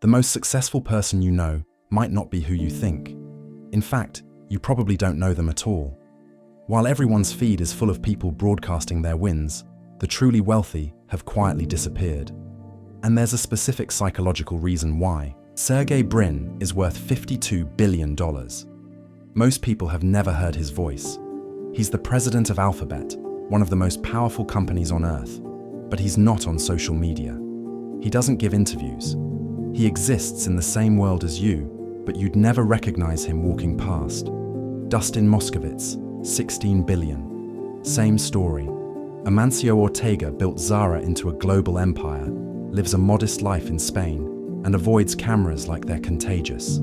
The most successful person you know might not be who you think. In fact, you probably don't know them at all. While everyone's feed is full of people broadcasting their wins, the truly wealthy have quietly disappeared. And there's a specific psychological reason why. Sergey Brin is worth $52 billion. Most people have never heard his voice. He's the president of Alphabet, one of the most powerful companies on earth. But he's not on social media. He doesn't give interviews. He exists in the same world as you, but you'd never recognize him walking past. Dustin Moskovitz, $16 billion. Same story. Amancio Ortega built Zara into a global empire, lives a modest life in Spain, and avoids cameras like they're contagious.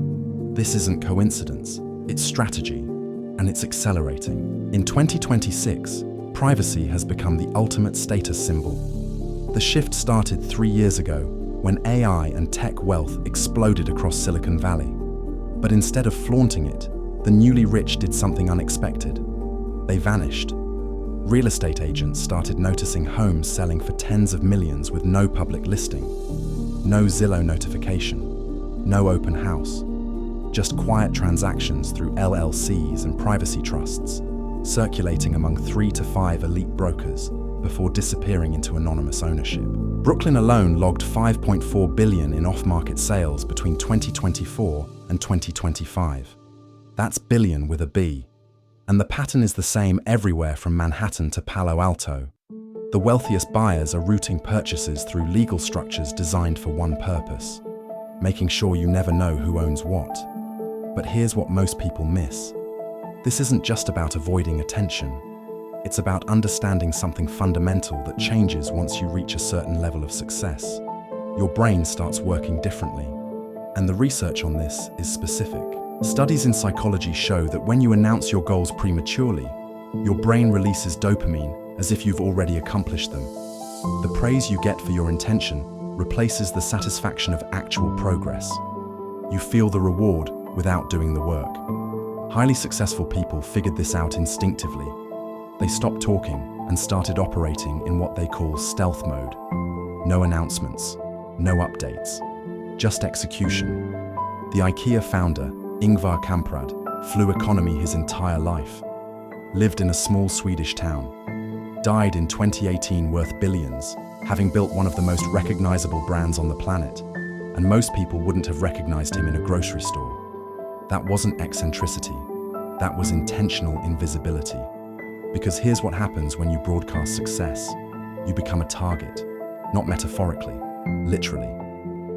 This isn't coincidence, it's strategy, and it's accelerating. In 2026, privacy has become the ultimate status symbol. The shift started 3 years ago when AI and tech wealth exploded across Silicon Valley. But instead of flaunting it, the newly rich did something unexpected. They vanished. Real estate agents started noticing homes selling for tens of millions with no public listing. No Zillow notification, no open house, just quiet transactions through LLCs and privacy trusts, circulating among 3 to 5 elite brokers before disappearing into anonymous ownership. Brooklyn alone logged $5.4 billion in off-market sales between 2024 and 2025. That's billion with a B. And the pattern is the same everywhere from Manhattan to Palo Alto. The wealthiest buyers are routing purchases through legal structures designed for one purpose, making sure you never know who owns what. But here's what most people miss. This isn't just about avoiding attention. It's about understanding something fundamental that changes once you reach a certain level of success. Your brain starts working differently. And the research on this is specific. Studies in psychology show that when you announce your goals prematurely, your brain releases dopamine as if you've already accomplished them. The praise you get for your intention replaces the satisfaction of actual progress. You feel the reward without doing the work. Highly successful people figured this out instinctively. They stopped talking and started operating in what they call stealth mode. No announcements, no updates, just execution. The IKEA founder, Ingvar Kamprad, flew economy his entire life, lived in a small Swedish town, died in 2018 worth billions, having built one of the most recognizable brands on the planet, and most people wouldn't have recognized him in a grocery store. That wasn't eccentricity, that was intentional invisibility. Because here's what happens when you broadcast success. You become a target, not metaphorically, literally.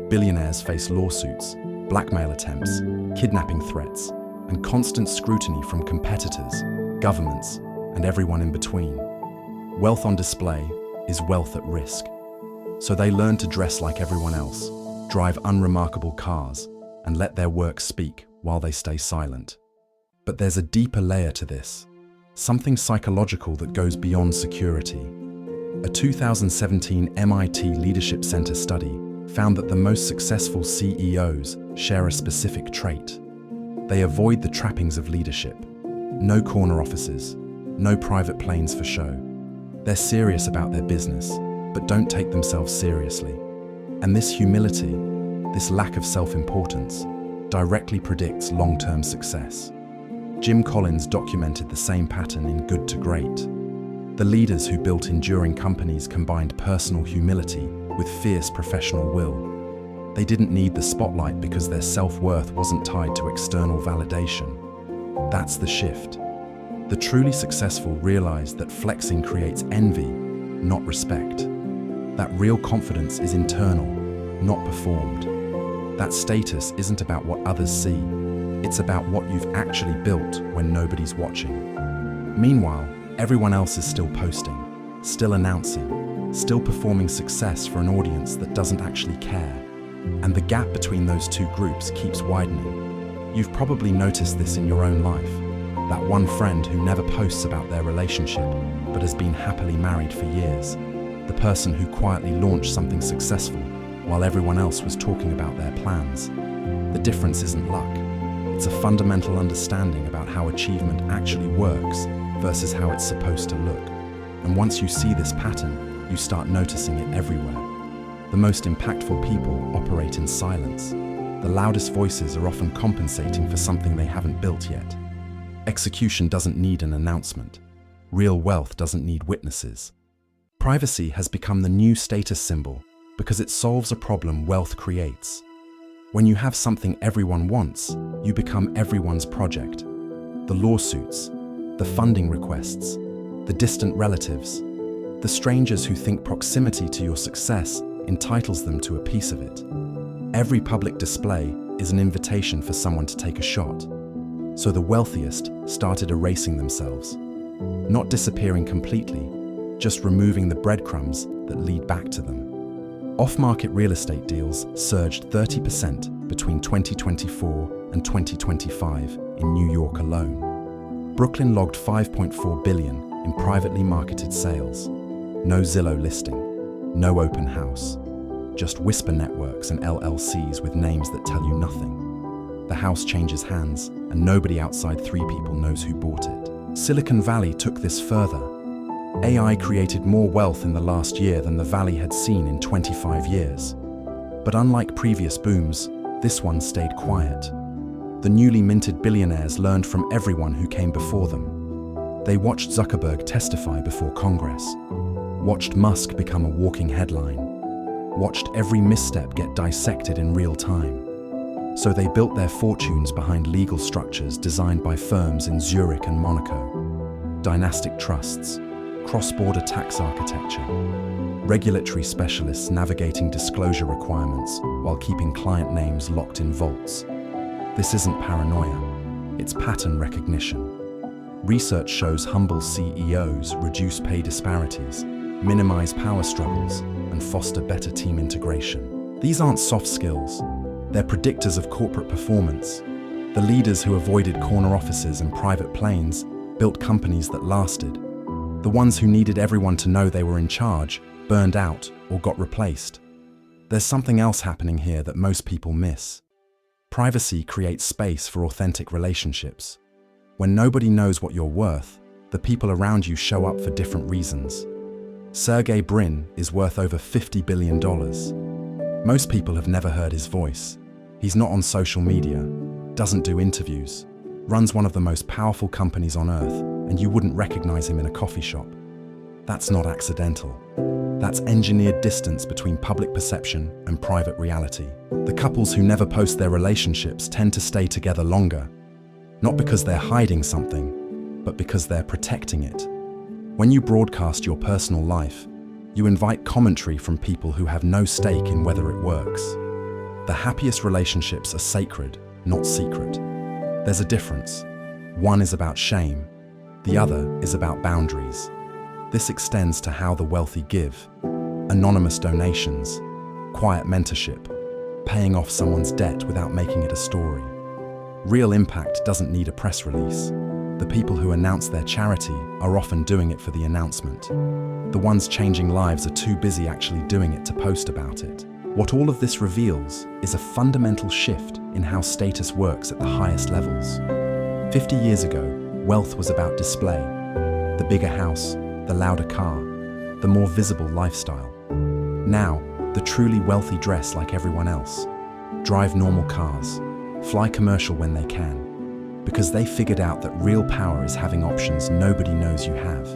Billionaires face lawsuits, blackmail attempts, kidnapping threats, and constant scrutiny from competitors, governments, and everyone in between. Wealth on display is wealth at risk. So they learn to dress like everyone else, drive unremarkable cars, and let their work speak while they stay silent. But there's a deeper layer to this, something psychological that goes beyond security. A 2017 MIT Leadership Center study found that the most successful CEOs share a specific trait. They avoid the trappings of leadership. No corner offices, no private planes for show. They're serious about their business, but don't take themselves seriously. And this humility, this lack of self-importance, directly predicts long-term success. Jim Collins documented the same pattern in Good to Great. The leaders who built enduring companies combined personal humility with fierce professional will. They didn't need the spotlight because their self-worth wasn't tied to external validation. That's the shift. The truly successful realize that flexing creates envy, not respect. That real confidence is internal, not performed. That status isn't about what others see. It's about what you've actually built when nobody's watching. Meanwhile, everyone else is still posting, still announcing, still performing success for an audience that doesn't actually care. And the gap between those two groups keeps widening. You've probably noticed this in your own life. That one friend who never posts about their relationship, but has been happily married for years. The person who quietly launched something successful while everyone else was talking about their plans. The difference isn't luck. It's a fundamental understanding about how achievement actually works versus how it's supposed to look. And once you see this pattern, you start noticing it everywhere. The most impactful people operate in silence. The loudest voices are often compensating for something they haven't built yet. Execution doesn't need an announcement. Real wealth doesn't need witnesses. Privacy has become the new status symbol because it solves a problem wealth creates. When you have something everyone wants, you become everyone's project. The lawsuits, the funding requests, the distant relatives, the strangers who think proximity to your success entitles them to a piece of it. Every public display is an invitation for someone to take a shot. So the wealthiest started erasing themselves, not disappearing completely, just removing the breadcrumbs that lead back to them. Off-market real estate deals surged 30% between 2024 and 2025 in New York alone. Brooklyn logged $5.4 billion in privately marketed sales. No Zillow listing, no open house, just whisper networks and LLCs with names that tell you nothing. The house changes hands, and nobody outside 3 people knows who bought it. Silicon Valley took this further. AI created more wealth in the last year than the Valley had seen in 25 years. But unlike previous booms, this one stayed quiet. The newly minted billionaires learned from everyone who came before them. They watched Zuckerberg testify before Congress, watched Musk become a walking headline, watched every misstep get dissected in real time. So they built their fortunes behind legal structures designed by firms in Zurich and Monaco. Dynastic trusts, cross-border tax architecture, regulatory specialists navigating disclosure requirements while keeping client names locked in vaults. This isn't paranoia, it's pattern recognition. Research shows humble CEOs reduce pay disparities, minimize power struggles, and foster better team integration. These aren't soft skills, they're predictors of corporate performance. The leaders who avoided corner offices and private planes built companies that lasted. The ones who needed everyone to know they were in charge burned out or got replaced. There's something else happening here that most people miss. Privacy creates space for authentic relationships. When nobody knows what you're worth, the people around you show up for different reasons. Sergey Brin is worth over $50 billion. Most people have never heard his voice. He's not on social media, doesn't do interviews, runs one of the most powerful companies on earth, and you wouldn't recognize him in a coffee shop. That's not accidental. That's engineered distance between public perception and private reality. The couples who never post their relationships tend to stay together longer, not because they're hiding something, but because they're protecting it. When you broadcast your personal life, you invite commentary from people who have no stake in whether it works. The happiest relationships are sacred, not secret. There's a difference. One is about shame, the other is about boundaries. This extends to how the wealthy give. Anonymous donations, quiet mentorship, paying off someone's debt without making it a story. Real impact doesn't need a press release. The people who announce their charity are often doing it for the announcement. The ones changing lives are too busy actually doing it to post about it. What all of this reveals is a fundamental shift in how status works at the highest levels. 50 years ago, wealth was about display. The bigger house, the louder car, the more visible lifestyle. Now, the truly wealthy dress like everyone else, drive normal cars, fly commercial when they can, because they figured out that real power is having options nobody knows you have.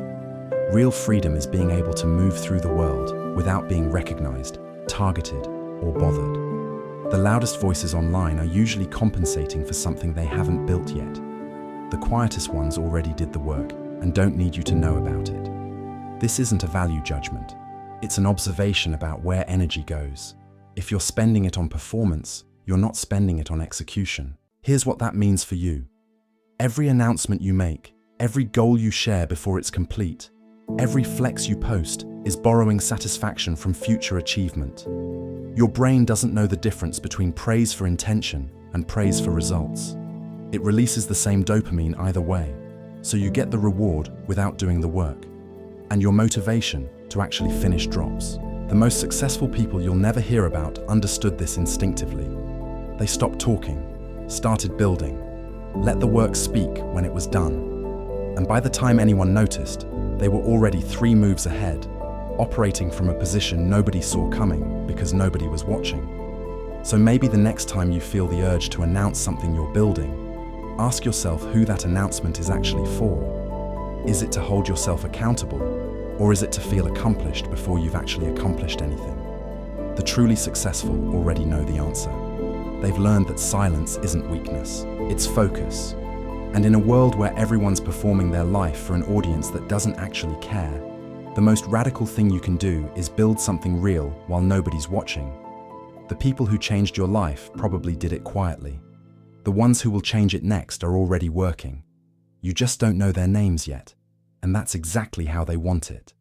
Real freedom is being able to move through the world without being recognized, targeted, or bothered. The loudest voices online are usually compensating for something they haven't built yet. The quietest ones already did the work and don't need you to know about it. This isn't a value judgment. It's an observation about where energy goes. If you're spending it on performance, you're not spending it on execution. Here's what that means for you. Every announcement you make, every goal you share before it's complete, every flex you post is borrowing satisfaction from future achievement. Your brain doesn't know the difference between praise for intention and praise for results. It releases the same dopamine either way, so you get the reward without doing the work. And your motivation to actually finish drops. The most successful people you'll never hear about understood this instinctively. They stopped talking, started building, let the work speak when it was done. And by the time anyone noticed, they were already 3 moves ahead. operating from a position nobody saw coming because nobody was watching. So maybe the next time you feel the urge to announce something you're building, ask yourself who that announcement is actually for. Is it to hold yourself accountable, or is it to feel accomplished before you've actually accomplished anything? The truly successful already know the answer. They've learned that silence isn't weakness, it's focus. And in a world where everyone's performing their life for an audience that doesn't actually care, the most radical thing you can do is build something real while nobody's watching. The people who changed your life probably did it quietly. The ones who will change it next are already working. You just don't know their names yet, and that's exactly how they want it.